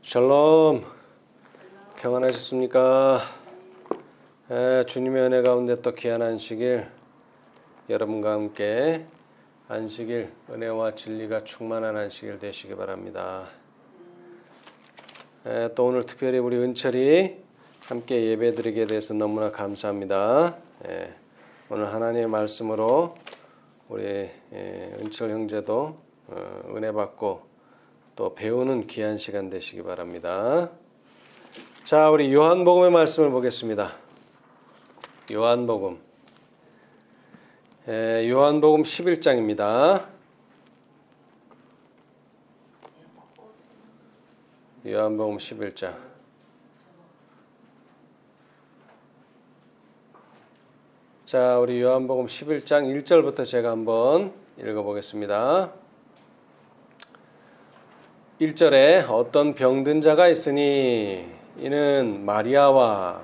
샬롬, 평안하셨습니까? 주님의 은혜 가운데 또 귀한 안식일, 여러분과 함께 안식일, 은혜와 진리가 충만한 안식일 되시기 바랍니다. 또 오늘 특별히 우리 은철이 함께 예배드리게 돼서 너무나 감사합니다. 오늘 하나님의 말씀으로 우리 은철 형제도 은혜 받고 또 배우는 귀한 시간 되시기 바랍니다. 자, 우리 요한복음의 말씀을 보겠습니다. 요한복음 11장입니다. 요한복음 11장. 자, 우리 요한복음 11장 1절부터 제가 한번 읽어보겠습니다. 1절에 어떤 병든 자가 있으니 이는 마리아와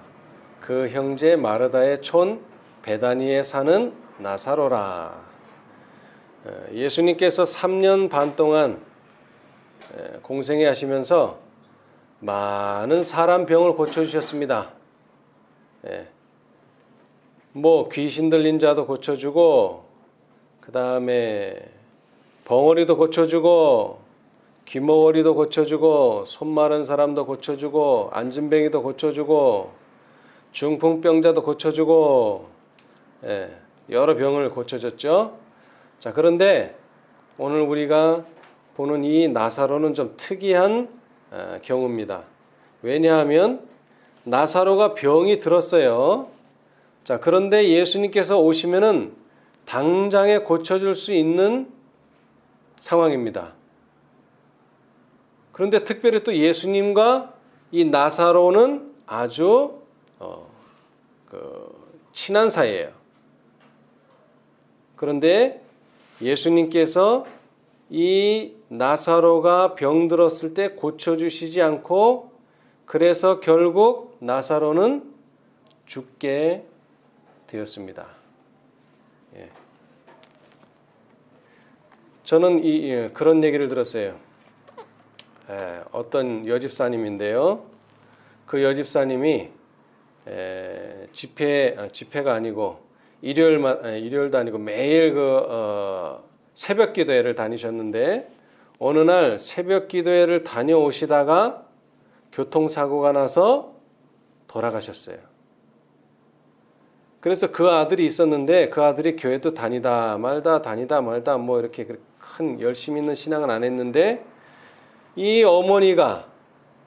그 형제 마르다의 촌 베다니에 사는 나사로라. 예수님께서 3년 반 동안 공생애 하시면서 많은 사람 병을 고쳐주셨습니다. 뭐 귀신 들린 자도 고쳐주고, 그 다음에 벙어리도 고쳐주고, 귀머거리도 고쳐주고, 손 마른 사람도 고쳐주고, 안진뱅이도 고쳐주고, 중풍병자도 고쳐주고, 여러 병을 고쳐줬죠. 자, 그런데 오늘 우리가 보는 이 나사로는 좀 특이한 경우입니다. 왜냐하면 나사로가 병이 들었어요. 자, 그런데 예수님께서 오시면은 당장에 고쳐줄 수 있는 상황입니다. 그런데 특별히 또 예수님과 이 나사로는 아주 친한 사이예요. 그런데 예수님께서 이 나사로가 병들었을 때 고쳐주시지 않고, 그래서 결국 나사로는 죽게 되었습니다. 저는 그런 얘기를 들었어요. 어떤 여집사님인데요. 그 여집사님이 집회가 아니고 일요일도 아니고 매일 새벽 기도회를 다니셨는데, 어느 날 새벽 기도회를 다녀오시다가 교통사고가 나서 돌아가셨어요. 그래서 그 아들이 있었는데 그 아들이 교회도 다니다 말다 뭐 이렇게 큰 열심 있는 신앙은 안 했는데, 이 어머니가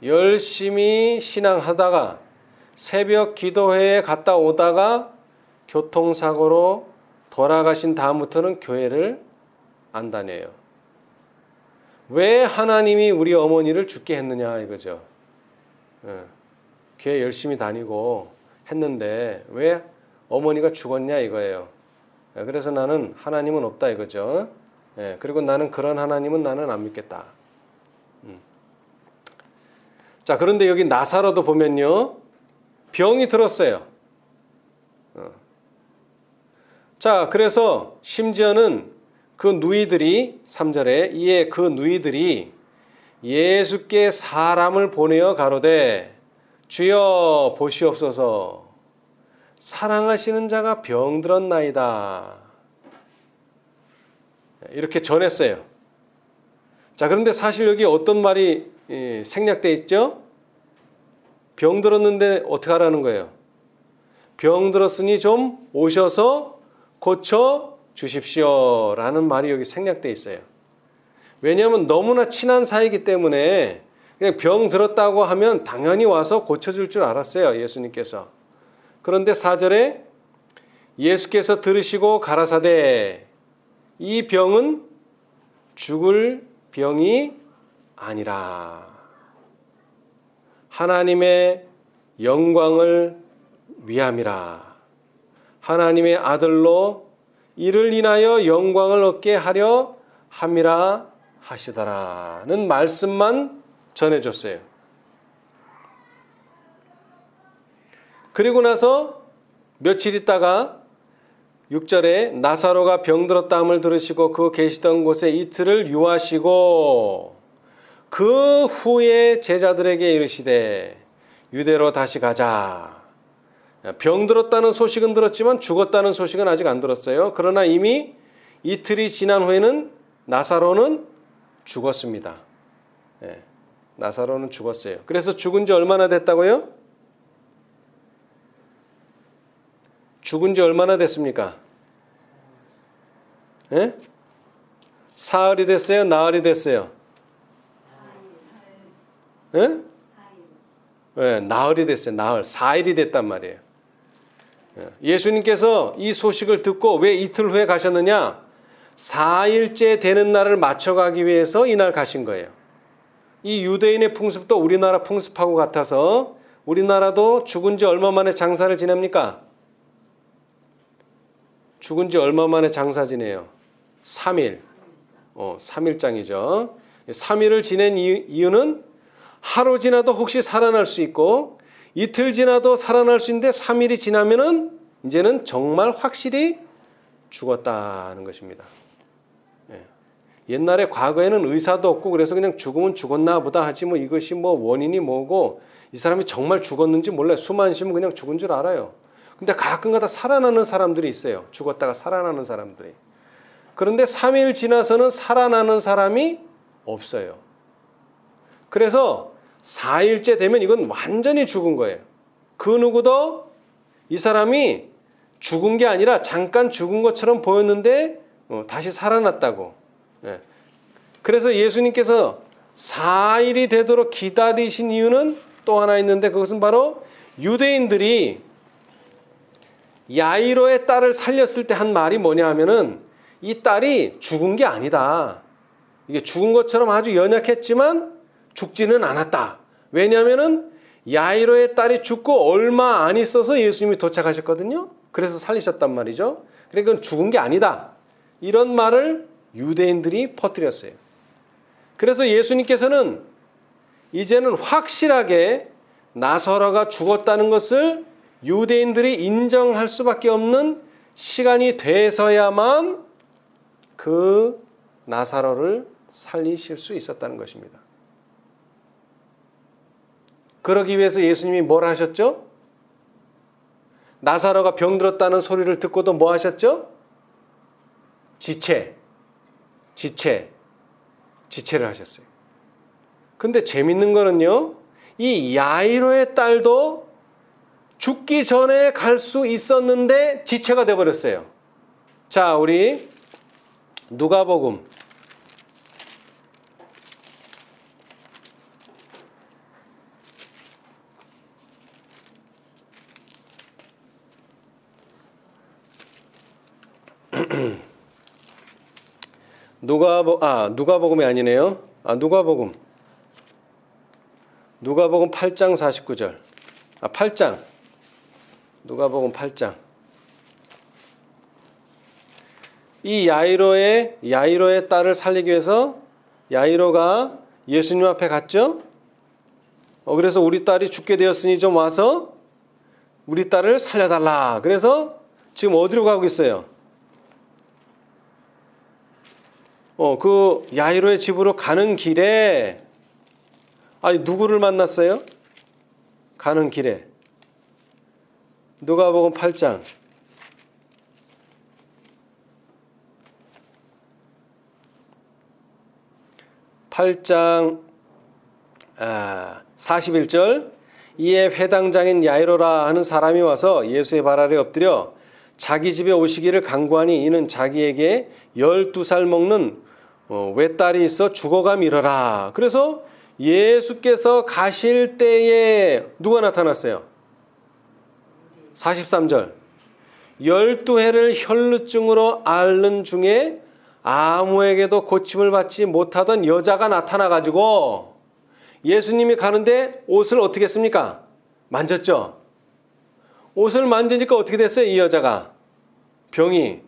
열심히 신앙하다가 새벽 기도회에 갔다 오다가 교통사고로 돌아가신 다음부터는 교회를 안 다녀요. 왜 하나님이 우리 어머니를 죽게 했느냐 이거죠. 교회 열심히 다니고 했는데 왜 어머니가 죽었냐 이거예요. 그래서 나는 하나님은 없다 이거죠. 그리고 나는 그런 하나님은 나는 안 믿겠다. 자, 그런데 여기 나사로도 보면요, 병이 들었어요. 자, 그래서 심지어는 그 누이들이 3절에 이에 그 누이들이 예수께 사람을 보내어 가로되 주여 보시옵소서, 사랑하시는 자가 병들었나이다, 이렇게 전했어요. 자, 그런데 사실 여기 어떤 말이 생략되어 있죠? 병들었는데 어떻게 하라는 거예요? 병들었으니 좀 오셔서 고쳐 주십시오 라는 말이 여기 생략되어 있어요. 왜냐하면 너무나 친한 사이이기 때문에 그냥 병들었다고 하면 당연히 와서 고쳐줄 줄 알았어요, 예수님께서. 그런데 4절에 예수께서 들으시고 가라사대 이 병은 죽을 병이 아니라 하나님의 영광을 위함이라, 하나님의 아들로 이를 인하여 영광을 얻게 하려 함이라 하시더라는 말씀만 전해줬어요. 그리고 나서 며칠 있다가 6절에 나사로가 병들었다함을 들으시고 그 계시던 곳에 이틀을 유하시고 그 후에 제자들에게 이르시되 유대로 다시 가자. 병들었다는 소식은 들었지만 죽었다는 소식은 아직 안 들었어요. 그러나 이미 이틀이 지난 후에는 나사로는 죽었습니다. 예, 나사로는 죽었어요. 그래서 죽은 지 얼마나 됐다고요? 죽은 지 얼마나 됐습니까? 예? 사흘이 됐어요? 나흘이 됐어요? 예? 예, 나흘이 됐어요. 나흘. 4일이 됐단 말이에요. 예수님께서 이 소식을 듣고 왜 이틀 후에 가셨느냐? 4일째 되는 날을 맞춰가기 위해서 이날 가신 거예요. 이 유대인의 풍습도 우리나라 풍습하고 같아서 우리나라도 죽은 지 얼마 만에 장사를 지냅니까? 죽은 지 얼마 만에 장사 지내요? 3일. 3일장이죠. 3일을 지낸 이유는 하루 지나도 혹시 살아날 수 있고 이틀 지나도 살아날 수 있는데 3일이 지나면은 이제는 정말 확실히 죽었다는 것입니다. 옛날에 과거에는 의사도 없고 그래서 그냥 죽으면 죽었나 보다 하지 뭐 이것이 뭐 원인이 뭐고 이 사람이 정말 죽었는지 몰라요. 숨만 쉬면 그냥 죽은 줄 알아요. 근데 가끔가다 살아나는 사람들이 있어요. 죽었다가 살아나는 사람들이. 그런데 3일 지나서는 살아나는 사람이 없어요. 그래서 4일째 되면 이건 완전히 죽은 거예요. 그 누구도 이 사람이 죽은 게 아니라 잠깐 죽은 것처럼 보였는데 다시 살아났다고. 그래서 예수님께서 4일이 되도록 기다리신 이유는 또 하나 있는데 그것은 바로 유대인들이 야이로의 딸을 살렸을 때 한 말이 뭐냐 하면은 이 딸이 죽은 게 아니다. 이게 죽은 것처럼 아주 연약했지만 죽지는 않았다. 왜냐하면은 야이로의 딸이 죽고 얼마 안 있어서 예수님이 도착하셨거든요. 그래서 살리셨단 말이죠. 그러니까 죽은 게 아니다. 이런 말을 유대인들이 퍼뜨렸어요. 그래서 예수님께서는 이제는 확실하게 나사로가 죽었다는 것을 유대인들이 인정할 수밖에 없는 시간이 돼서야만 그 나사로를 살리실 수 있었다는 것입니다. 그러기 위해서 예수님이 뭘 하셨죠? 나사로가 병들었다는 소리를 듣고도 뭐 하셨죠? 지체를 하셨어요. 근데 재밌는 거는요, 이 야이로의 딸도 죽기 전에 갈 수 있었는데 지체가 돼버렸어요. 자, 우리 누가복음 8장 49절. 8장. 누가복음 8장. 이 야이로의 딸을 살리기 위해서 야이로가 예수님 앞에 갔죠. 그래서 우리 딸이 죽게 되었으니 좀 와서 우리 딸을 살려달라. 그래서 지금 어디로 가고 있어요? 그 야이로의 집으로 가는 길에 누구를 만났어요? 가는 길에. 누가복음 8장. 8장 41절. 이에 회당장인 야이로라 하는 사람이 와서 예수의 발 아래 엎드려 자기 집에 오시기를 간구하니 이는 자기에게 12살 먹는 외딸이 있어 죽어가 미뤄라. 그래서 예수께서 가실 때에 누가 나타났어요? 43절. 12해를 혈루증으로 앓는 중에 아무에게도 고침을 받지 못하던 여자가 나타나가지고 예수님이 가는데 옷을 어떻게 했습니까? 만졌죠? 옷을 만지니까 어떻게 됐어요? 이 여자가 병이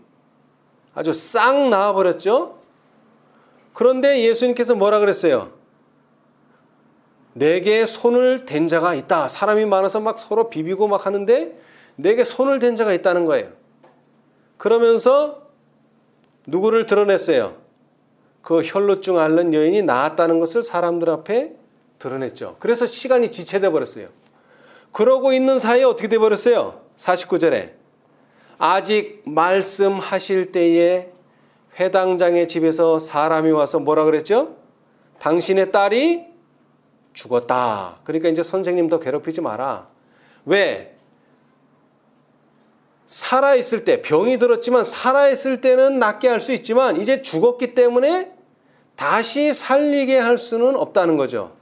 아주 싹 나와버렸죠? 그런데 예수님께서 뭐라 그랬어요? 내게 손을 댄 자가 있다. 사람이 많아서 막 서로 비비고 막 하는데 내게 손을 댄 자가 있다는 거예요. 그러면서 누구를 드러냈어요? 그 혈루증 앓는 여인이 나았다는 것을 사람들 앞에 드러냈죠. 그래서 시간이 지체돼 버렸어요. 그러고 있는 사이에 어떻게 돼 버렸어요? 49절에 아직 말씀하실 때에 회당장의 집에서 사람이 와서 뭐라 그랬죠? 당신의 딸이 죽었다. 그러니까 이제 선생님 더 괴롭히지 마라. 왜? 살아있을 때, 병이 들었지만 살아있을 때는 낫게 할 수 있지만 이제 죽었기 때문에 다시 살리게 할 수는 없다는 거죠.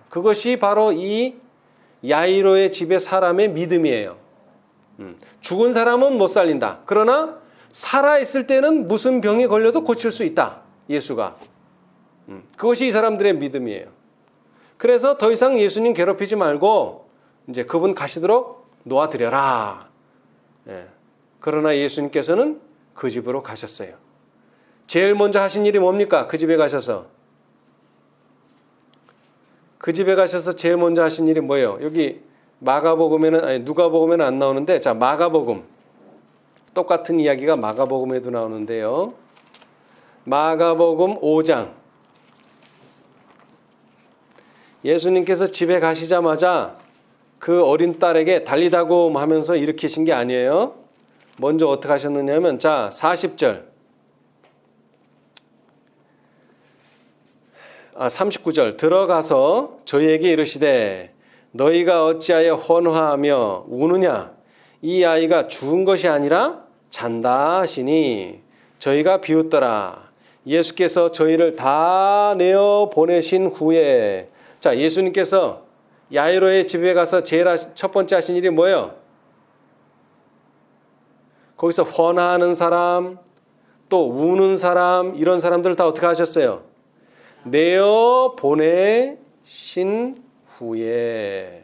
그것이 바로 이 야이로의 집의 사람의 믿음이에요. 죽은 사람은 못 살린다. 그러나 살아있을 때는 무슨 병이 걸려도 고칠 수 있다. 예수가. 그것이 이 사람들의 믿음이에요. 그래서 더 이상 예수님 괴롭히지 말고 이제 그분 가시도록 놓아드려라. 예. 그러나 예수님께서는 그 집으로 가셨어요. 제일 먼저 하신 일이 뭡니까? 그 집에 가셔서. 그 집에 가셔서 제일 먼저 하신 일이 뭐예요? 여기 마가복음에는, 아니 누가복음에는 안 나오는데, 자, 마가복음. 똑같은 이야기가 마가복음에도 나오는데요. 마가복음 5장. 예수님께서 집에 가시자마자 그 어린 딸에게 달리다고 하면서 일으키신 게 아니에요. 먼저 어떻게 하셨느냐면, 자, 40절. 39절. 들어가서 저희에게 이르시되 너희가 어찌하여 헌화하며 우느냐? 이 아이가 죽은 것이 아니라 잔다 하시니 저희가 비웃더라. 예수께서 저희를 다 내어 보내신 후에, 자, 예수님께서 야이로의 집에 가서 제일 첫 번째 하신 일이 뭐예요? 거기서 헌화하는 사람, 또 우는 사람, 이런 사람들을 다 어떻게 하셨어요? 내어 보내신 후에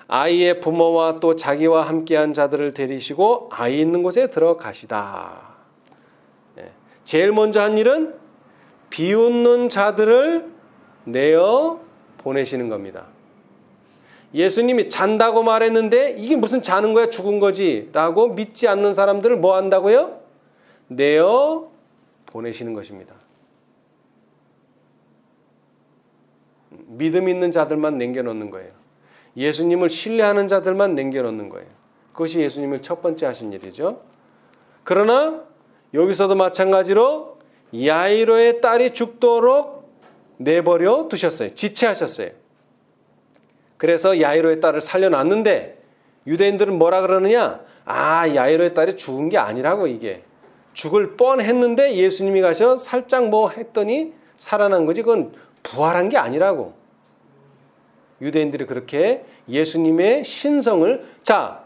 아이의 부모와 또 자기와 함께한 자들을 데리시고 아이 있는 곳에 들어가시다. 제일 먼저 한 일은 비웃는 자들을 내어 보내시는 겁니다. 예수님이 잔다고 말했는데 이게 무슨 자는 거야, 죽은 거지 라고 믿지 않는 사람들을 뭐 한다고요? 내어 보내시는 것입니다. 믿음 있는 자들만 남겨놓는 거예요. 예수님을 신뢰하는 자들만 남겨놓는 거예요. 그것이 예수님을 첫 번째 하신 일이죠. 그러나 여기서도 마찬가지로 야이로의 딸이 죽도록 내버려 두셨어요. 지체하셨어요. 그래서 야이로의 딸을 살려놨는데 유대인들은 뭐라 그러느냐? 아, 야이로의 딸이 죽은 게 아니라고, 이게. 죽을 뻔했는데 예수님이 가셔 살짝 뭐 했더니 살아난 거지. 그건 부활한 게 아니라고. 유대인들이 그렇게 예수님의 신성을, 자,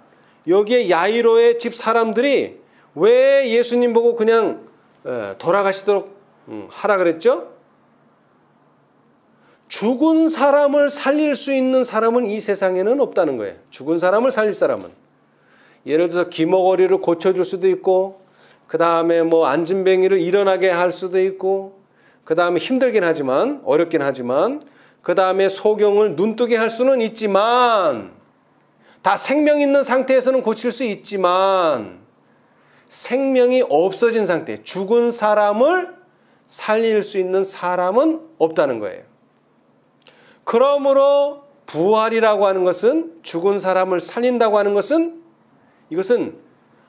여기에 야이로의 집 사람들이 왜 예수님 보고 그냥 돌아가시도록 하라 그랬죠? 죽은 사람을 살릴 수 있는 사람은 이 세상에는 없다는 거예요. 죽은 사람을 살릴 사람은. 예를 들어서 기머거리를 고쳐줄 수도 있고, 그 다음에 뭐 안진뱅이를 일어나게 할 수도 있고, 그 다음에 힘들긴 하지만, 어렵긴 하지만, 그 다음에 소경을 눈뜨게 할 수는 있지만, 다 생명 있는 상태에서는 고칠 수 있지만, 생명이 없어진 상태, 죽은 사람을 살릴 수 있는 사람은 없다는 거예요. 그러므로 부활이라고 하는 것은, 죽은 사람을 살린다고 하는 것은, 이것은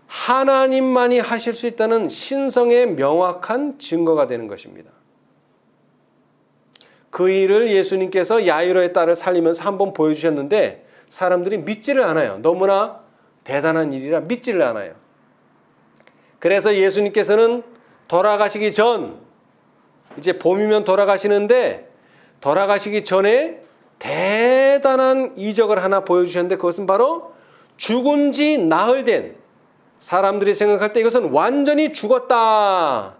하나님만이 하실 수 있다는 신성의 명확한 증거가 되는 것입니다. 그 일을 예수님께서 야이로의 딸을 살리면서 한번 보여주셨는데 사람들이 믿지를 않아요. 너무나 대단한 일이라 믿지를 않아요. 그래서 예수님께서는 돌아가시기 전, 이제 봄이면 돌아가시는데 돌아가시기 전에 대단한 이적을 하나 보여주셨는데 그것은 바로 죽은 지 나흘 된, 사람들이 생각할 때 이것은 완전히 죽었다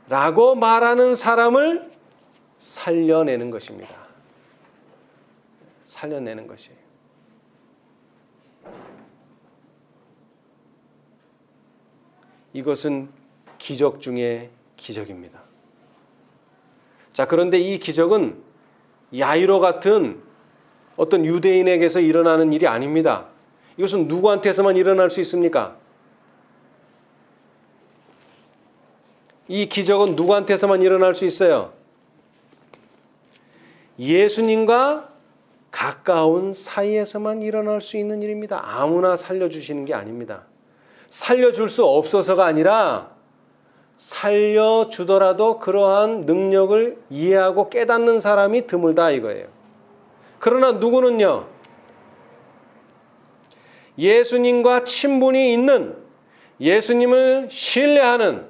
라고 말하는 사람을 살려내는 것입니다. 살려내는 것이에요. 이것은 기적 중에 기적입니다. 자, 그런데 이 기적은 야이로 같은 어떤 유대인에게서 일어나는 일이 아닙니다. 이것은 누구한테서만 일어날 수 있습니까? 이 기적은 누구한테서만 일어날 수 있어요? 예수님과 가까운 사이에서만 일어날 수 있는 일입니다. 아무나 살려주시는 게 아닙니다. 살려줄 수 없어서가 아니라 살려주더라도 그러한 능력을 이해하고 깨닫는 사람이 드물다 이거예요. 그러나 누구는요, 예수님과 친분이 있는, 예수님을 신뢰하는,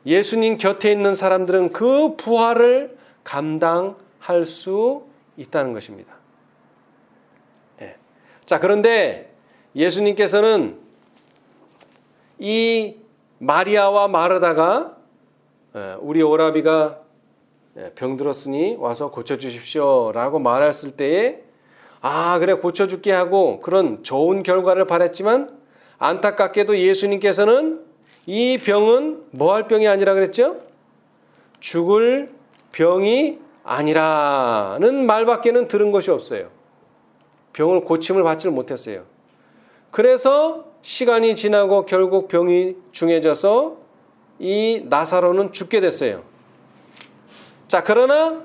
예수님 곁에 있는 사람들은 그 부활을 감당할 수 있다는 것입니다. 예. 자, 그런데 예수님께서는 이 마리아와 마르다가 우리 오라비가 병들었으니 와서 고쳐주십시오 라고 말했을 때에 그래 고쳐줄게 하고 그런 좋은 결과를 바랬지만 안타깝게도 예수님께서는 이 병은 뭐 할 병이 아니라 그랬죠? 죽을 병이 아니라는 말밖에는 들은 것이 없어요. 병을 고침을 받지 못했어요. 그래서 시간이 지나고 결국 병이 중해져서 이 나사로는 죽게 됐어요. 자, 그러나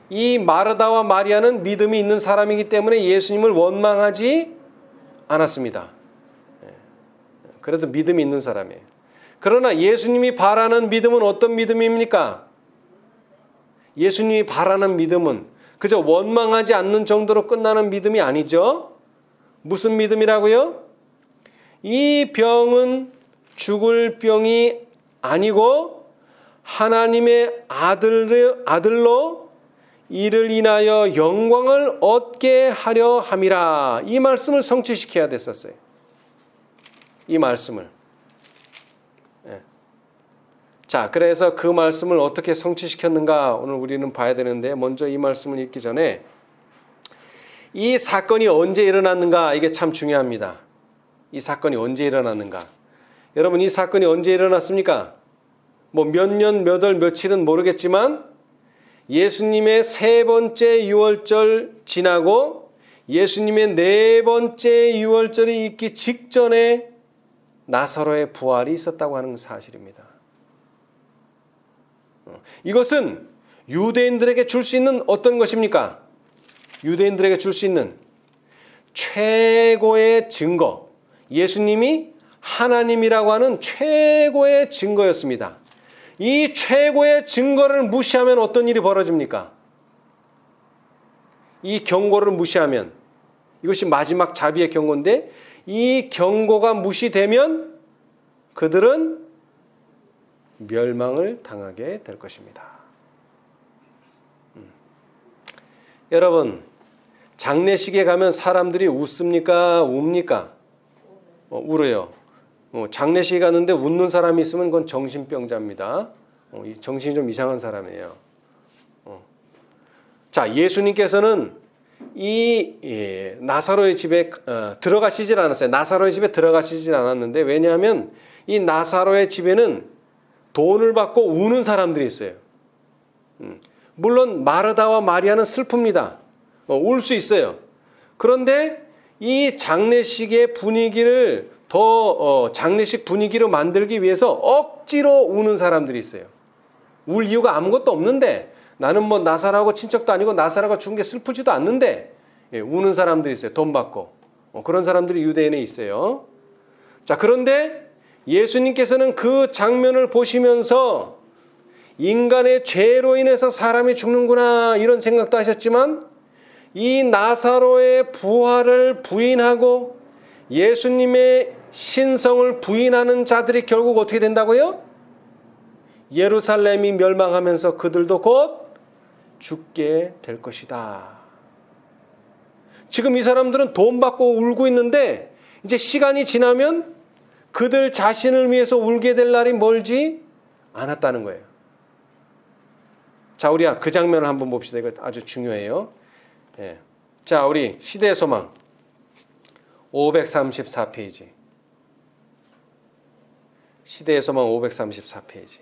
이 마르다와 마리아는 믿음이 있는 사람이기 때문에 예수님을 원망하지 않았습니다. 그래도 믿음이 있는 사람이에요. 그러나 예수님이 바라는 믿음은 어떤 믿음입니까? 예수님이 바라는 믿음은 그저 원망하지 않는 정도로 끝나는 믿음이 아니죠. 무슨 믿음이라고요? 이 병은 죽을 병이 아니고 하나님의 아들로 이를 인하여 영광을 얻게 하려 함이라. 이 말씀을 성취시켜야 됐었어요. 이 말씀을. 자, 그래서 그 말씀을 어떻게 성취시켰는가 오늘 우리는 봐야 되는데, 먼저 이 말씀을 읽기 전에 이 사건이 언제 일어났는가, 이게 참 중요합니다. 이 사건이 언제 일어났는가. 여러분, 이 사건이 언제 일어났습니까? 뭐 몇 년, 몇 월, 며칠은 모르겠지만 예수님의 세 번째 유월절 지나고 예수님의 네 번째 유월절이 있기 직전에 나사로의 부활이 있었다고 하는 사실입니다. 이것은 유대인들에게 줄 수 있는 어떤 것입니까? 유대인들에게 줄 수 있는 최고의 증거, 예수님이 하나님이라고 하는 최고의 증거였습니다. 이 최고의 증거를 무시하면 어떤 일이 벌어집니까? 이 경고를 무시하면, 이것이 마지막 자비의 경고인데, 이 경고가 무시되면 그들은 멸망을 당하게 될 것입니다. 여러분, 장례식에 가면 사람들이 웃습니까? 웁니까? 울어요. 장례식에 갔는데 웃는 사람이 있으면 그건 정신병자입니다. 정신이 좀 이상한 사람이에요. 자, 예수님께서는 이 나사로의 집에 들어가시질 않았어요. 나사로의 집에 들어가시질 않았는데, 왜냐하면 이 나사로의 집에는 돈을 받고 우는 사람들이 있어요. 물론 마르다와 마리아는 슬픕니다. 울 수 있어요. 그런데 이 장례식의 분위기를 더 장례식 분위기로 만들기 위해서 억지로 우는 사람들이 있어요. 울 이유가 아무것도 없는데, 나는 뭐 나사로하고 친척도 아니고 나사로가 죽은 게 슬프지도 않는데 우는 사람들이 있어요. 돈 받고. 그런 사람들이 유대인에 있어요. 자, 그런데 예수님께서는 그 장면을 보시면서 인간의 죄로 인해서 사람이 죽는구나 이런 생각도 하셨지만, 이 나사로의 부활을 부인하고 예수님의 신성을 부인하는 자들이 결국 어떻게 된다고요? 예루살렘이 멸망하면서 그들도 곧 죽게 될 것이다. 지금 이 사람들은 돈 받고 울고 있는데 이제 시간이 지나면 그들 자신을 위해서 울게 될 날이 멀지 않았다는 거예요. 자, 우리 그 장면을 한번 봅시다. 이거 아주 중요해요. 예. 자, 우리 시대의 소망 534페이지. 시대의 소망 534페이지.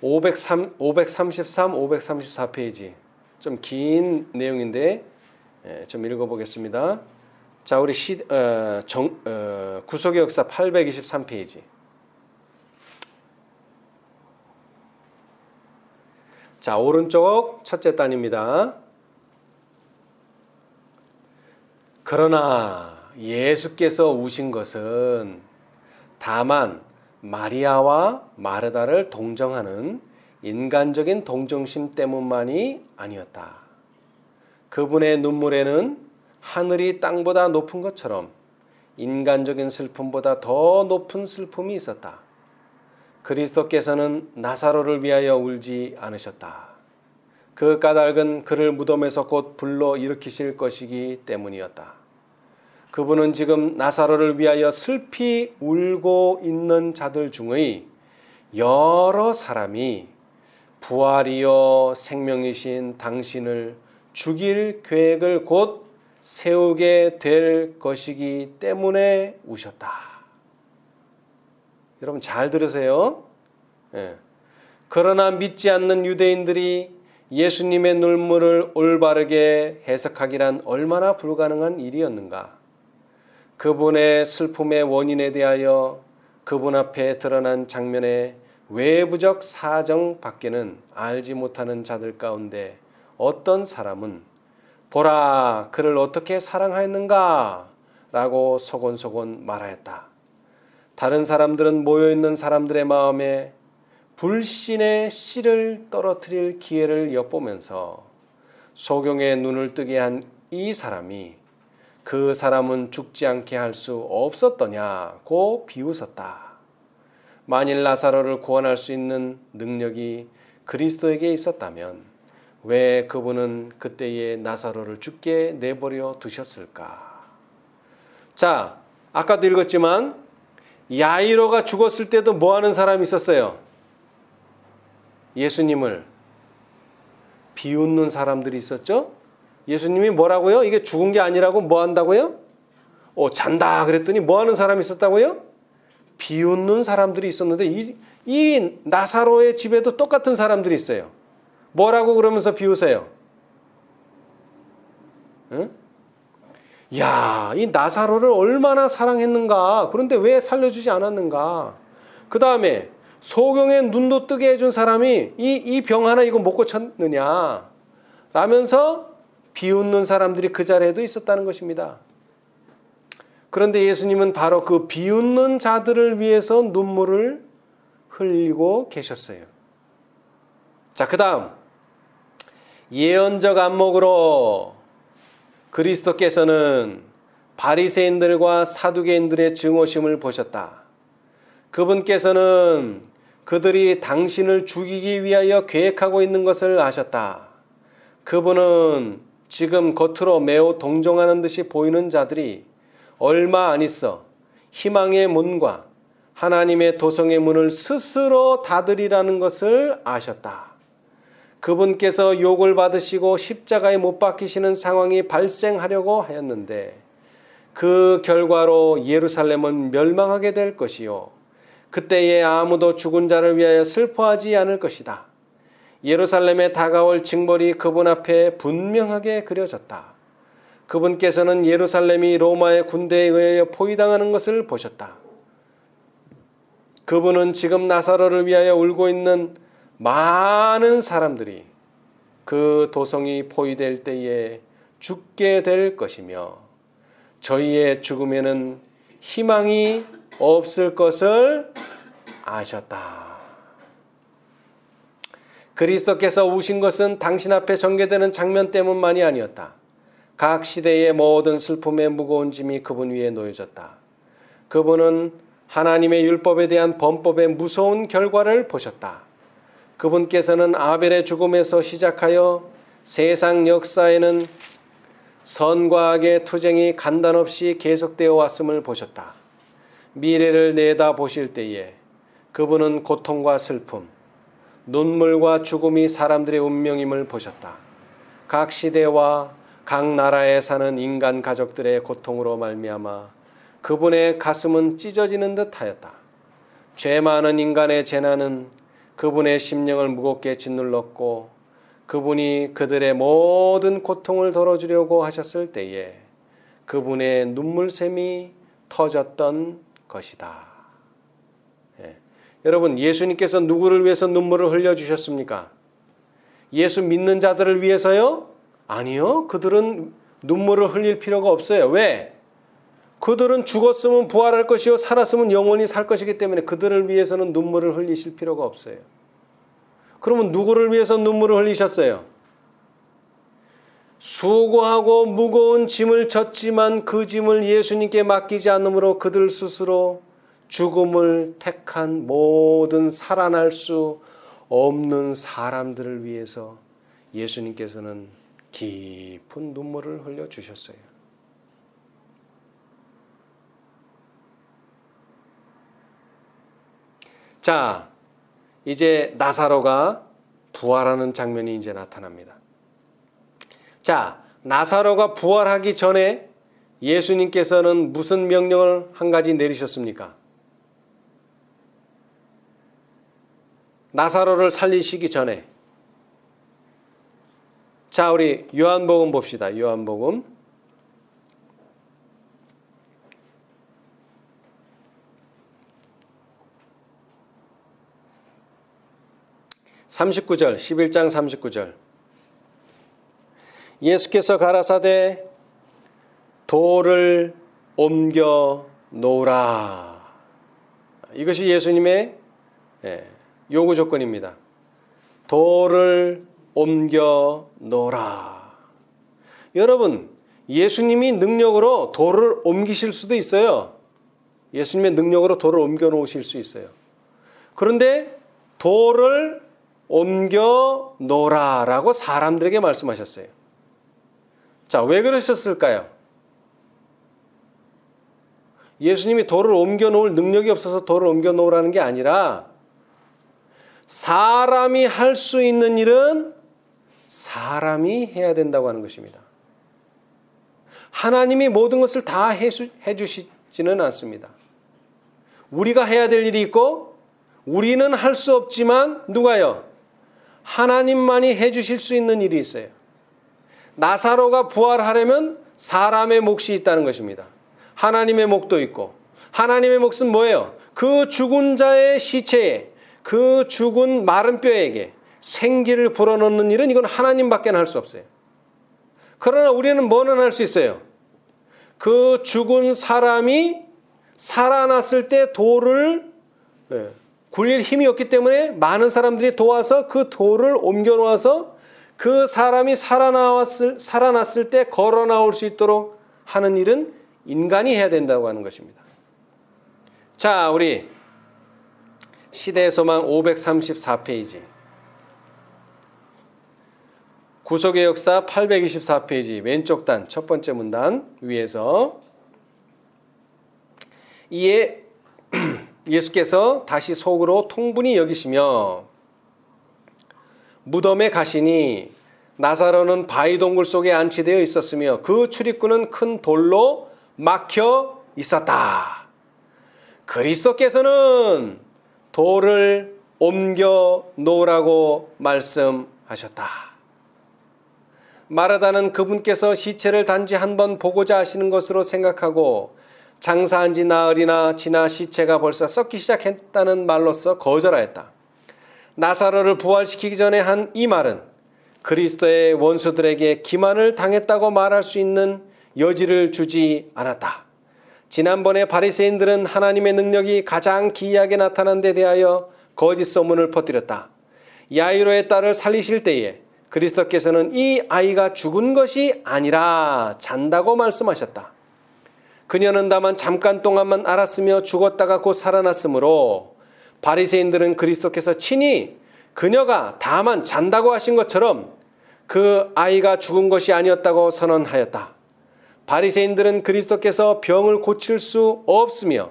533, 534페이지. 좀 긴 내용인데 좀 읽어보겠습니다. 자, 우리 구속의 역사 823페이지. 자, 오른쪽 첫째 단입니다. 그러나 예수께서 우신 것은 다만 마리아와 마르다를 동정하는 인간적인 동정심 때문만이 아니었다. 그분의 눈물에는 하늘이 땅보다 높은 것처럼 인간적인 슬픔보다 더 높은 슬픔이 있었다. 그리스도께서는 나사로를 위하여 울지 않으셨다. 그 까닭은 그를 무덤에서 곧 불러 일으키실 것이기 때문이었다. 그분은 지금 나사로를 위하여 슬피 울고 있는 자들 중의 여러 사람이 부활이요 생명이신 당신을 죽일 계획을 곧 세우게 될 것이기 때문에 우셨다. 여러분 잘 들으세요. 그러나 믿지 않는 유대인들이 예수님의 눈물을 올바르게 해석하기란 얼마나 불가능한 일이었는가. 그분의 슬픔의 원인에 대하여 그분 앞에 드러난 장면의 외부적 사정 밖에는 알지 못하는 자들 가운데 어떤 사람은 보라 그를 어떻게 사랑하였는가 라고 소곤소곤 말하였다. 다른 사람들은 모여있는 사람들의 마음에 불신의 씨를 떨어뜨릴 기회를 엿보면서 소경의 눈을 뜨게 한 이 사람이 그 사람은 죽지 않게 할 수 없었더냐고 비웃었다. 만일 나사로를 구원할 수 있는 능력이 그리스도에게 있었다면 왜 그분은 그때에 나사로를 죽게 내버려 두셨을까? 자, 아까도 읽었지만 야이로가 죽었을 때도 뭐 하는 사람이 있었어요? 예수님을 비웃는 사람들이 있었죠? 예수님이 뭐라고요? 이게 죽은 게 아니라고 뭐 한다고요? 잔다 그랬더니 뭐 하는 사람이 있었다고요? 비웃는 사람들이 있었는데 이 나사로의 집에도 똑같은 사람들이 있어요. 뭐라고 그러면서 비웃어요? 응? 야, 이 나사로를 얼마나 사랑했는가. 그런데 왜 살려주지 않았는가. 그 다음에 소경의 눈도 뜨게 해준 사람이 이 병 하나 이거 못 고쳤느냐 라면서 비웃는 사람들이 그 자리에도 있었다는 것입니다. 그런데 예수님은 바로 그 비웃는 자들을 위해서 눈물을 흘리고 계셨어요. 자, 그 다음 예언적 안목으로 그리스도께서는 바리새인들과 사두개인들의 증오심을 보셨다. 그분께서는 그들이 당신을 죽이기 위하여 계획하고 있는 것을 아셨다. 그분은 지금 겉으로 매우 동정하는 듯이 보이는 자들이 얼마 안 있어 희망의 문과 하나님의 도성의 문을 스스로 닫으리라는 것을 아셨다. 그분께서 욕을 받으시고 십자가에 못 박히시는 상황이 발생하려고 하였는데 그 결과로 예루살렘은 멸망하게 될 것이요. 그때에 아무도 죽은 자를 위하여 슬퍼하지 않을 것이다. 예루살렘에 다가올 징벌이 그분 앞에 분명하게 그려졌다. 그분께서는 예루살렘이 로마의 군대에 의하여 포위당하는 것을 보셨다. 그분은 지금 나사로를 위하여 울고 있는 많은 사람들이 그 도성이 포위될 때에 죽게 될 것이며 저희의 죽음에는 희망이 없을 것을 아셨다. 그리스도께서 우신 것은 당신 앞에 전개되는 장면 때문만이 아니었다. 각 시대의 모든 슬픔의 무거운 짐이 그분 위에 놓여졌다. 그분은 하나님의 율법에 대한 범법의 무서운 결과를 보셨다. 그분께서는 아벨의 죽음에서 시작하여 세상 역사에는 선과 악의 투쟁이 간단없이 계속되어 왔음을 보셨다. 미래를 내다보실 때에 그분은 고통과 슬픔, 눈물과 죽음이 사람들의 운명임을 보셨다. 각 시대와 각 나라에 사는 인간 가족들의 고통으로 말미암아 그분의 가슴은 찢어지는 듯하였다. 죄 많은 인간의 재난은 그분의 심령을 무겁게 짓눌렀고 그분이 그들의 모든 고통을 덜어주려고 하셨을 때에 그분의 눈물샘이 터졌던 것이다. 예. 여러분, 예수님께서 누구를 위해서 눈물을 흘려주셨습니까? 예수 믿는 자들을 위해서요? 아니요. 그들은 눈물을 흘릴 필요가 없어요. 왜? 그들은 죽었으면 부활할 것이요 살았으면 영원히 살 것이기 때문에 그들을 위해서는 눈물을 흘리실 필요가 없어요. 그러면 누구를 위해서 눈물을 흘리셨어요? 수고하고 무거운 짐을 졌지만 그 짐을 예수님께 맡기지 않으므로 그들 스스로 죽음을 택한 모든 살아날 수 없는 사람들을 위해서 예수님께서는 깊은 눈물을 흘려주셨어요. 자, 이제 나사로가 부활하는 장면이 이제 나타납니다. 자, 나사로가 부활하기 전에 예수님께서는 무슨 명령을 한 가지 내리셨습니까? 나사로를 살리시기 전에. 자, 우리 요한복음 봅시다. 요한복음 39절, 11장 39절. 예수께서 가라사대 돌을 옮겨 놓으라. 이것이 예수님의 요구 조건입니다. 돌을 옮겨 놓으라. 여러분, 예수님이 능력으로 돌을 옮기실 수도 있어요. 예수님의 능력으로 돌을 옮겨 놓으실 수 있어요. 그런데 돌을 옮겨 놓으라라고 사람들에게 말씀하셨어요. 자, 왜 그러셨을까요? 예수님이 돌을 옮겨 놓을 능력이 없어서 돌을 옮겨 놓으라는 게 아니라 사람이 할 수 있는 일은 사람이 해야 된다고 하는 것입니다. 하나님이 모든 것을 다 해주시지는 않습니다. 우리가 해야 될 일이 있고 우리는 할 수 없지만 누가요? 하나님만이 해주실 수 있는 일이 있어요. 나사로가 부활하려면 사람의 몫이 있다는 것입니다. 하나님의 몫도 있고, 하나님의 몫은 뭐예요? 그 죽은 자의 시체에, 그 죽은 마른 뼈에게 생기를 불어넣는 일은 이건 하나님밖에 할 수 없어요. 그러나 우리는 뭐는 할 수 있어요? 그 죽은 사람이 살아났을 때 돌을 굴릴 힘이 없기 때문에 많은 사람들이 도와서 그 돌을 옮겨 놓아서 그 사람이 살아났을 때 걸어 나올 수 있도록 하는 일은 인간이 해야 된다고 하는 것입니다. 자, 우리 시대의 소망 534페이지, 구속의 역사 824페이지 왼쪽 단 첫 번째 문단 위에서 이에 예수께서 다시 속으로 통분히 여기시며 무덤에 가시니 나사로는 바위 동굴 속에 안치되어 있었으며 그 출입구는 큰 돌로 막혀 있었다. 그리스도께서는 돌을 옮겨 놓으라고 말씀하셨다. 마르다는 그분께서 시체를 단지 한 번 보고자 하시는 것으로 생각하고 장사한 지 나흘이나 지나 시체가 벌써 썩기 시작했다는 말로써 거절하였다. 나사로를 부활시키기 전에 한 이 말은 그리스도의 원수들에게 기만을 당했다고 말할 수 있는 여지를 주지 않았다. 지난번에 바리새인들은 하나님의 능력이 가장 기이하게 나타난 데 대하여 거짓 소문을 퍼뜨렸다. 야이로의 딸을 살리실 때에 그리스도께서는 이 아이가 죽은 것이 아니라 잔다고 말씀하셨다. 그녀는 다만 잠깐 동안만 알았으며 죽었다가 곧 살아났으므로 바리새인들은 그리스도께서 친히 그녀가 다만 잔다고 하신 것처럼 그 아이가 죽은 것이 아니었다고 선언하였다. 바리새인들은 그리스도께서 병을 고칠 수 없으며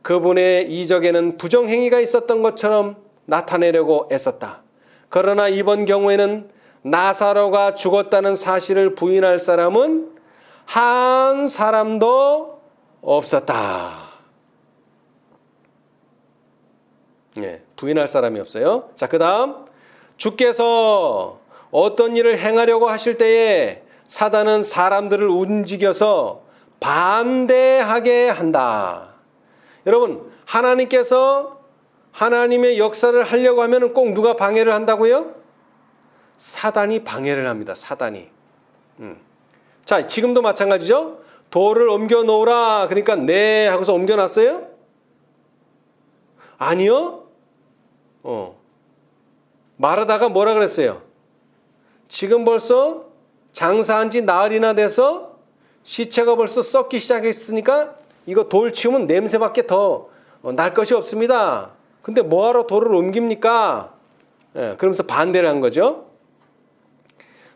그분의 이적에는 부정행위가 있었던 것처럼 나타내려고 애썼다. 그러나 이번 경우에는 나사로가 죽었다는 사실을 부인할 사람은 한 사람도 없었다. 예, 부인할 사람이 없어요. 자, 그 다음 주께서 어떤 일을 행하려고 하실 때에 사단은 사람들을 움직여서 반대하게 한다. 여러분, 하나님께서 하나님의 역사를 하려고 하면 꼭 누가 방해를 한다고요? 사단이 방해를 합니다. 사단이. 자, 지금도 마찬가지죠. 돌을 옮겨 놓으라. 그러니까 네 하고서 옮겨 놨어요? 아니요. 말하다가 뭐라 그랬어요? 지금 벌써 장사한 지 나흘이나 돼서 시체가 벌써 썩기 시작했으니까 이거 돌 치우면 냄새밖에 더 날 것이 없습니다. 근데 뭐하러 돌을 옮깁니까? 예, 그러면서 반대를 한 거죠.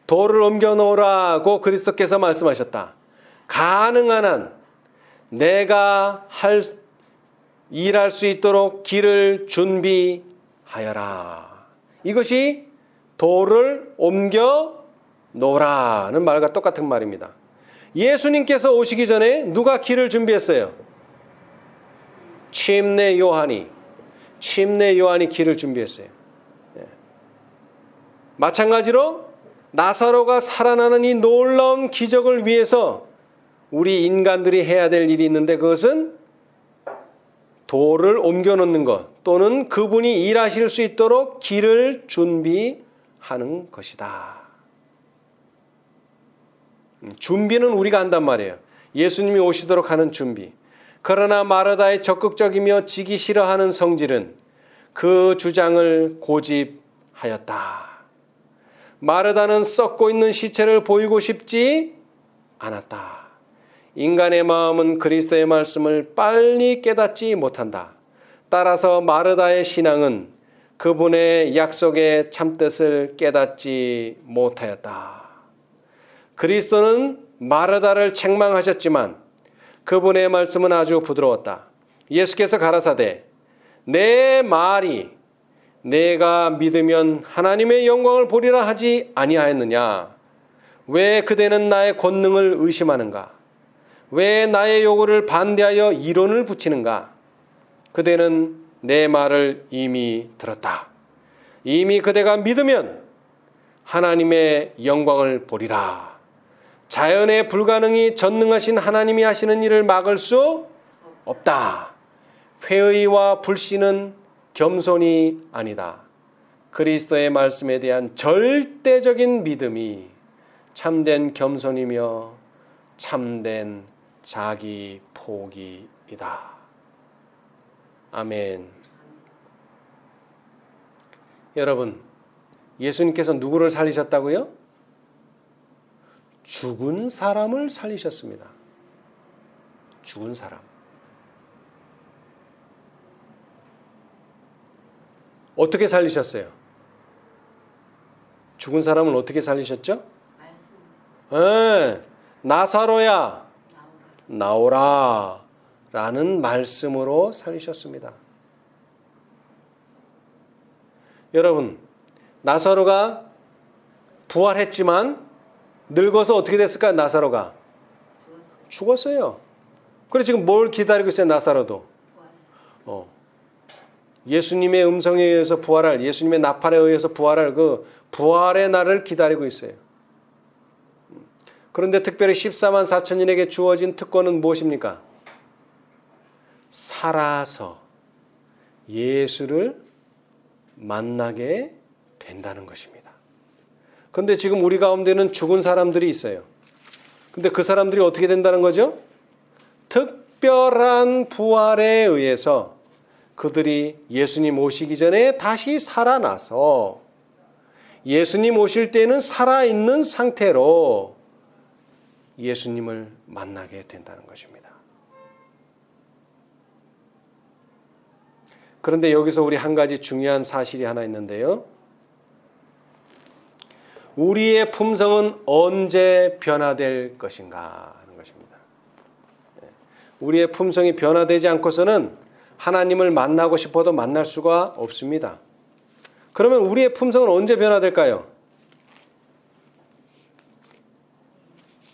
돌을 옮겨 놓으라고 그리스도께서 말씀하셨다. 가능한 한 내가 일할 수 있도록 길을 준비하여라. 이것이 돌을 옮겨 놓으라는 말과 똑같은 말입니다. 예수님께서 오시기 전에 누가 길을 준비했어요? 침례 요한이 길을 준비했어요. 마찬가지로 나사로가 살아나는 이 놀라운 기적을 위해서 우리 인간들이 해야 될 일이 있는데 그것은 돌을 옮겨 놓는 것 또는 그분이 일하실 수 있도록 길을 준비하는 것이다. 준비는 우리가 한단 말이에요. 예수님이 오시도록 하는 준비. 그러나 마르다의 적극적이며 지기 싫어하는 성질은 그 주장을 고집하였다. 마르다는 썩고 있는 시체를 보이고 싶지 않았다. 인간의 마음은 그리스도의 말씀을 빨리 깨닫지 못한다. 따라서 마르다의 신앙은 그분의 약속의 참뜻을 깨닫지 못하였다. 그리스도는 마르다를 책망하셨지만 그분의 말씀은 아주 부드러웠다. 예수께서 가라사대 내 말이 내가 믿으면 하나님의 영광을 보리라 하지 아니하였느냐? 왜 그대는 나의 권능을 의심하는가? 왜 나의 요구를 반대하여 이론을 붙이는가? 그대는 내 말을 이미 들었다. 이미 그대가 믿으면 하나님의 영광을 보리라. 자연의 불가능이 전능하신 하나님이 하시는 일을 막을 수 없다. 회의와 불신은 겸손이 아니다. 그리스도의 말씀에 대한 절대적인 믿음이 참된 겸손이며 참된 자기 포기이다. 아멘. 여러분, 예수님께서 누구를 살리셨다고요? 죽은 사람을 살리셨습니다. 죽은 사람. 어떻게 살리셨어요? 죽은 사람을 어떻게 살리셨죠? 나사로야 나오라 라는 말씀으로 살리셨습니다. 여러분, 나사로가 부활했지만 늙어서 어떻게 됐을까? 나사로가 죽었어요. 그래 지금 뭘 기다리고 있어요? 나사로도 예수님의 음성에 의해서 부활할, 예수님의 나팔에 의해서 부활할 그 부활의 날을 기다리고 있어요. 그런데 특별히 14만 4천인에게 주어진 특권은 무엇입니까? 살아서 예수를 만나게 된다는 것입니다. 그런데 지금 우리 가운데는 죽은 사람들이 있어요. 근데 그 사람들이 어떻게 된다는 거죠? 특별한 부활에 의해서 그들이 예수님 오시기 전에 다시 살아나서 예수님 오실 때는 살아있는 상태로 예수님을 만나게 된다는 것입니다. 그런데 여기서 우리 한 가지 중요한 사실이 하나 있는데요. 우리의 품성은 언제 변화될 것인가 하는 것입니다. 우리의 품성이 변화되지 않고서는 하나님을 만나고 싶어도 만날 수가 없습니다. 그러면 우리의 품성은 언제 변화될까요?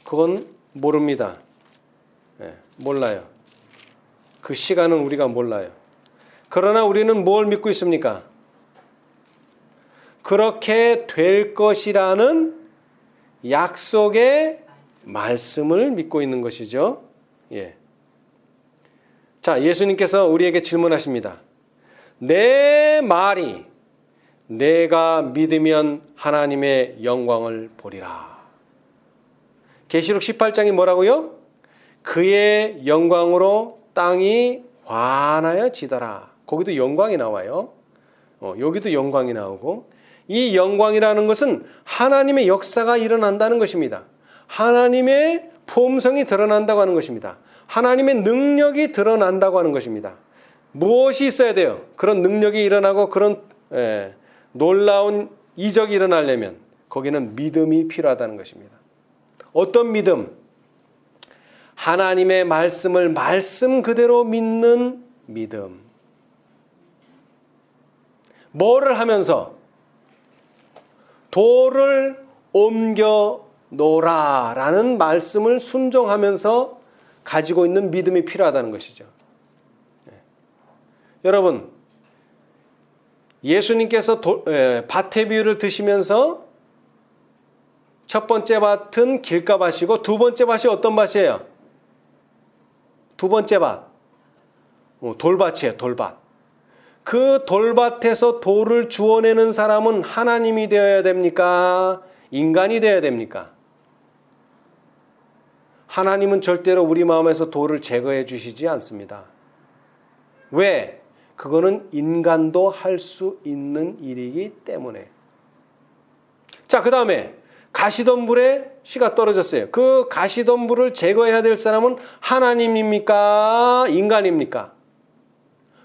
그건 모릅니다. 몰라요. 그 시간은 우리가 몰라요. 그러나 우리는 뭘 믿고 있습니까? 그렇게 될 것이라는 약속의 말씀을 믿고 있는 것이죠. 예. 자, 예수님께서 우리에게 질문하십니다. 내 말이 내가 믿으면 하나님의 영광을 보리라. 계시록 18장이 뭐라고요? 그의 영광으로 땅이 환하여 지더라. 거기도 영광이 나와요. 여기도 영광이 나오고, 이 영광이라는 것은 하나님의 역사가 일어난다는 것입니다. 하나님의 품성이 드러난다고 하는 것입니다. 하나님의 능력이 드러난다고 하는 것입니다. 무엇이 있어야 돼요? 그런 능력이 일어나고 그런 놀라운 이적이 일어나려면 거기는 믿음이 필요하다는 것입니다. 어떤 믿음? 하나님의 말씀을 말씀 그대로 믿는 믿음. 뭐를 하면서? 돌을 옮겨 놓으라라는 말씀을 순종하면서 가지고 있는 믿음이 필요하다는 것이죠. 여러분, 예수님께서 밭의 비유를 드시면서 첫 번째 밭은 길가밭이고 두 번째 밭이 어떤 밭이에요? 두 번째 밭, 돌밭이에요. 돌밭. 그 돌밭에서 돌을 주워내는 사람은 하나님이 되어야 됩니까? 인간이 되어야 됩니까? 하나님은 절대로 우리 마음에서 돌을 제거해 주시지 않습니다. 왜? 그거는 인간도 할 수 있는 일이기 때문에. 자, 그 다음에 가시덤불에 씨가 떨어졌어요. 그 가시덤불을 제거해야 될 사람은 하나님입니까? 인간입니까?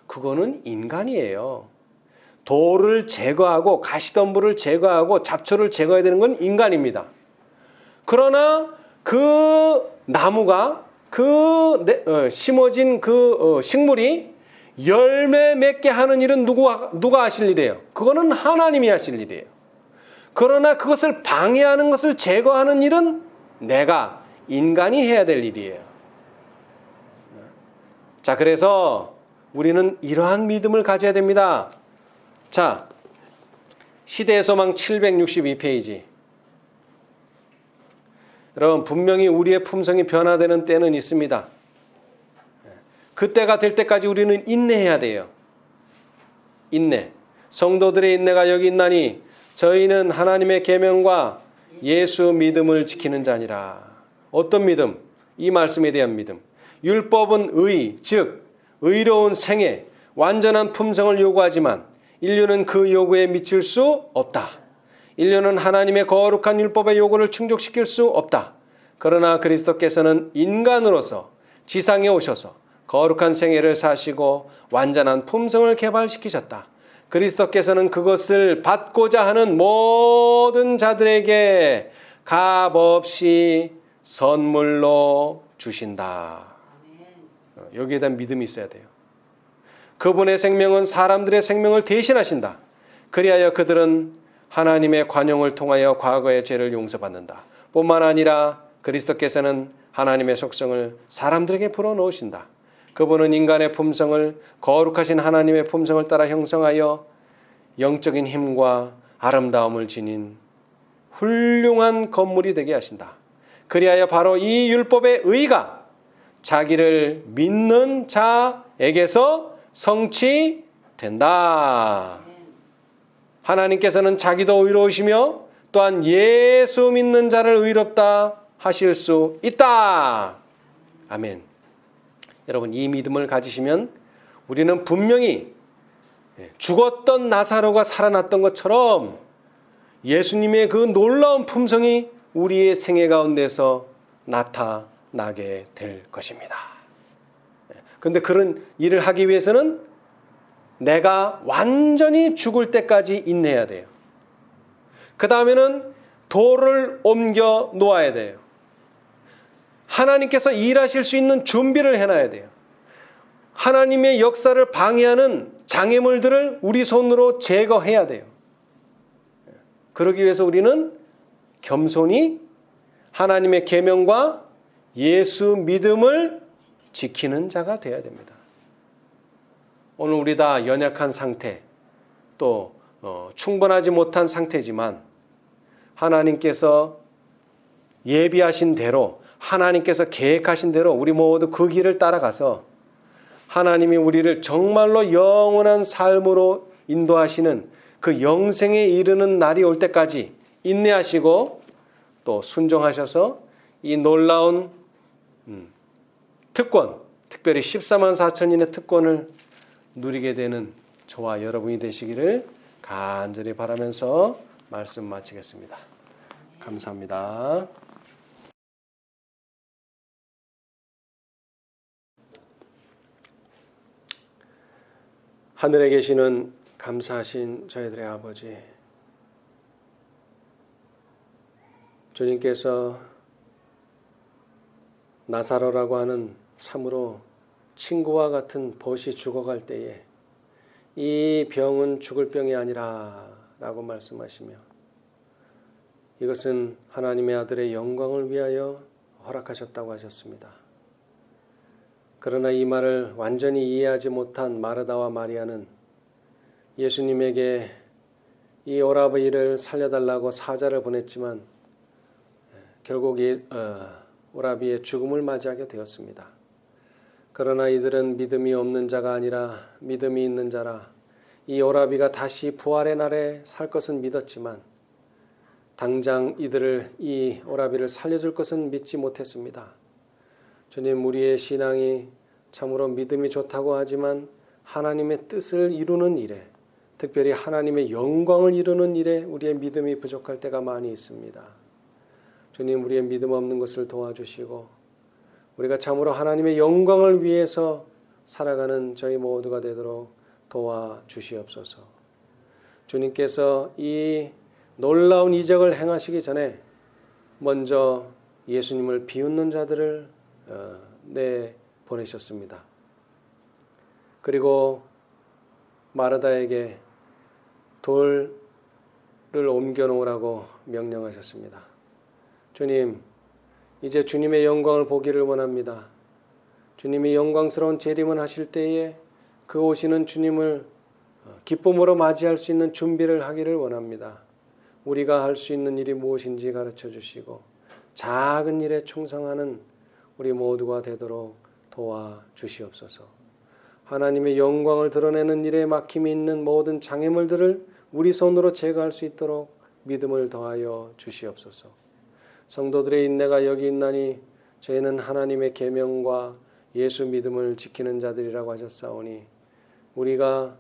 그거는 인간이에요. 돌을 제거하고 가시덤불을 제거하고 잡초를 제거해야 되는 건 인간입니다. 그러나 그 나무가 심어진 그 식물이 열매 맺게 하는 일은 누가 하실 일이에요? 그거는 하나님이 하실 일이에요. 그러나 그것을 방해하는 것을 제거하는 일은 내가 인간이 해야 될 일이에요. 자, 그래서 우리는 이러한 믿음을 가져야 됩니다. 자, 시대의 소망 762페이지. 여러분, 분명히 우리의 품성이 변화되는 때는 있습니다. 그때가 될 때까지 우리는 인내해야 돼요. 인내. 성도들의 인내가 여기 있나니 저희는 하나님의 계명과 예수 믿음을 지키는 자니라. 어떤 믿음? 이 말씀에 대한 믿음. 율법은 의, 즉 의로운 생애, 완전한 품성을 요구하지만 인류는 그 요구에 미칠 수 없다. 인류는 하나님의 거룩한 율법의 요구를 충족시킬 수 없다. 그러나 그리스도께서는 인간으로서 지상에 오셔서 거룩한 생애를 사시고 완전한 품성을 개발시키셨다. 그리스도께서는 그것을 받고자 하는 모든 자들에게 값없이 선물로 주신다. 여기에 대한 믿음이 있어야 돼요. 그분의 생명은 사람들의 생명을 대신하신다. 그리하여 그들은 하나님의 관용을 통하여 과거의 죄를 용서받는다. 뿐만 아니라 그리스도께서는 하나님의 속성을 사람들에게 불어넣으신다. 그분은 인간의 품성을 거룩하신 하나님의 품성을 따라 형성하여 영적인 힘과 아름다움을 지닌 훌륭한 건물이 되게 하신다. 그리하여 바로 이 율법의 의가 자기를 믿는 자에게서 성취된다. 하나님께서는 자기도 의로우시며 또한 예수 믿는 자를 의롭다 하실 수 있다. 아멘. 여러분, 이 믿음을 가지시면 우리는 분명히 죽었던 나사로가 살아났던 것처럼 예수님의 그 놀라운 품성이 우리의 생애 가운데서 나타나게 될 것입니다. 그런데 그런 일을 하기 위해서는 내가 완전히 죽을 때까지 인내해야 돼요. 그 다음에는 돌을 옮겨 놓아야 돼요. 하나님께서 일하실 수 있는 준비를 해놔야 돼요. 하나님의 역사를 방해하는 장애물들을 우리 손으로 제거해야 돼요. 그러기 위해서 우리는 겸손히 하나님의 계명과 예수 믿음을 지키는 자가 되어야 됩니다. 오늘 우리 다 연약한 상태, 또 충분하지 못한 상태지만 하나님께서 예비하신 대로, 하나님께서 계획하신 대로 우리 모두 그 길을 따라가서 하나님이 우리를 정말로 영원한 삶으로 인도하시는 그 영생에 이르는 날이 올 때까지 인내하시고 또 순종하셔서 이 놀라운 특권, 특별히 14만 4천인의 특권을 누리게 되는 저와 여러분이 되시기를 간절히 바라면서 말씀 마치겠습니다. 감사합니다. 하늘에 계시는 감사하신 저희들의 아버지, 주님께서 나사로라고 하는 참으로 친구와 같은 벗이 죽어갈 때에 이 병은 죽을 병이 아니라 라고 말씀하시며 이것은 하나님의 아들의 영광을 위하여 허락하셨다고 하셨습니다. 그러나 이 말을 완전히 이해하지 못한 마르다와 마리아는 예수님에게 이 오라비를 살려달라고 사자를 보냈지만 결국 오라비의 죽음을 맞이하게 되었습니다. 그러나 이들은 믿음이 없는 자가 아니라 믿음이 있는 자라 이 오라비가 다시 부활의 날에 살 것은 믿었지만 당장 이 오라비를 살려줄 것은 믿지 못했습니다. 주님, 우리의 신앙이 참으로 믿음이 좋다고 하지만 하나님의 뜻을 이루는 일에, 특별히 하나님의 영광을 이루는 일에 우리의 믿음이 부족할 때가 많이 있습니다. 주님, 우리의 믿음 없는 것을 도와주시고 우리가 참으로 하나님의 영광을 위해서 살아가는 저희 모두가 되도록 도와주시옵소서. 주님께서 이 놀라운 이적을 행하시기 전에 먼저 예수님을 비웃는 자들을 내보내셨습니다. 그리고 마르다에게 돌을 옮겨놓으라고 명령하셨습니다. 주님, 이제 주님의 영광을 보기를 원합니다. 주님이 영광스러운 재림을 하실 때에 그 오시는 주님을 기쁨으로 맞이할 수 있는 준비를 하기를 원합니다. 우리가 할 수 있는 일이 무엇인지 가르쳐 주시고 작은 일에 충성하는 우리 모두가 되도록 도와주시옵소서. 하나님의 영광을 드러내는 일에 막힘이 있는 모든 장애물들을 우리 손으로 제거할 수 있도록 믿음을 더하여 주시옵소서. 성도들의 인내가 여기 있나니 저희는 하나님의 계명과 예수 믿음을 지키는 자들이라고 하셨사오니 우리의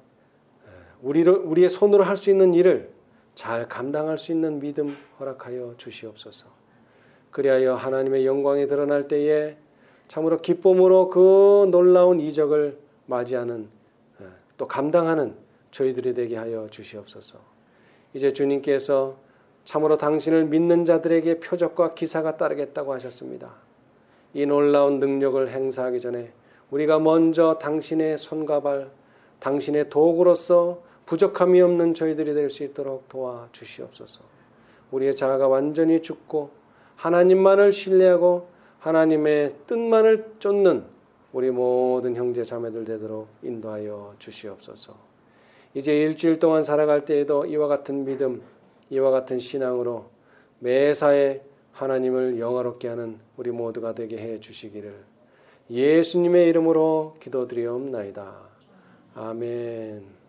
손으로 할 수 있는 일을 잘 감당할 수 있는 믿음 허락하여 주시옵소서. 그리하여 하나님의 영광이 드러날 때에 참으로 기쁨으로 그 놀라운 이적을 맞이하는 또 감당하는 저희들이 되게 하여 주시옵소서. 이제 주님께서 참으로 당신을 믿는 자들에게 표적과 기사가 따르겠다고 하셨습니다. 이 놀라운 능력을 행사하기 전에 우리가 먼저 당신의 손과 발, 당신의 도구로서 부족함이 없는 저희들이 될 수 있도록 도와주시옵소서. 우리의 자아가 완전히 죽고 하나님만을 신뢰하고 하나님의 뜻만을 쫓는 우리 모든 형제 자매들 되도록 인도하여 주시옵소서. 이제 일주일 동안 살아갈 때에도 이와 같은 믿음, 이와 같은 신앙으로 매사에 하나님을 영화롭게 하는 우리 모두가 되게 해 주시기를 예수님의 이름으로 기도드리옵나이다. 아멘.